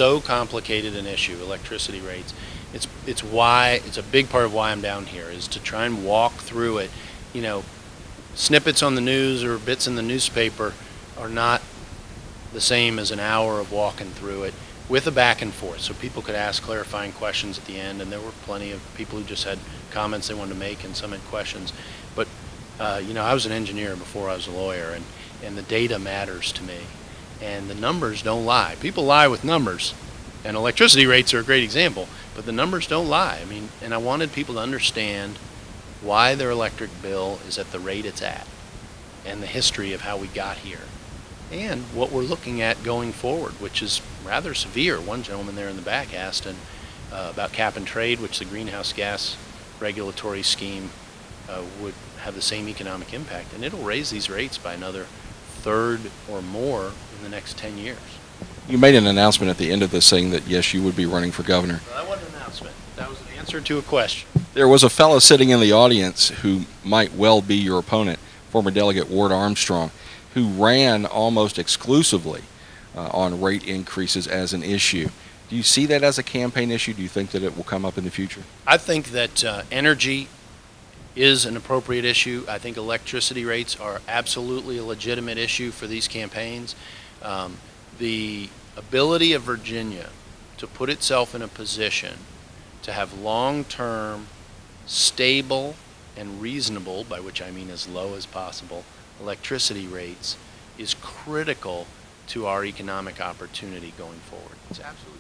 so complicated an issue, electricity rates. It's a big part of why I'm down here, is to try and walk through it. You know, snippets on the news or bits in the newspaper are not the same as an hour of walking through it with a back and forth, so people could ask clarifying questions at the end, and there were plenty of people who just had comments they wanted to make, and some had questions. But you know, I was an engineer before I was a lawyer, and the data matters to me, and the numbers don't lie. People lie with numbers, and electricity rates are a great example, but the numbers don't lie. I mean, and I wanted people to understand why their electric bill is at the rate it's at, and the history of how we got here, and what we're looking at going forward, which is rather severe. One gentleman there in the back asked about cap and trade, which the greenhouse gas regulatory scheme would have the same economic impact, and it'll raise these rates by another third or more in the next 10 years. You made an announcement at the end of this saying that, yes, you would be running for governor. Well, that wasn't an announcement. That was an answer to a question. There was a fellow sitting in the audience who might well be your opponent, former Delegate Ward Armstrong, who ran almost exclusively on rate increases as an issue. Do you see that as a campaign issue? Do you think that it will come up in the future? I think that energy is an appropriate issue. I think electricity rates are absolutely a legitimate issue for these campaigns. The ability of Virginia to put itself in a position to have long-term, stable, and reasonable, by which I mean as low as possible, electricity rates is critical to our economic opportunity going forward. It's absolutely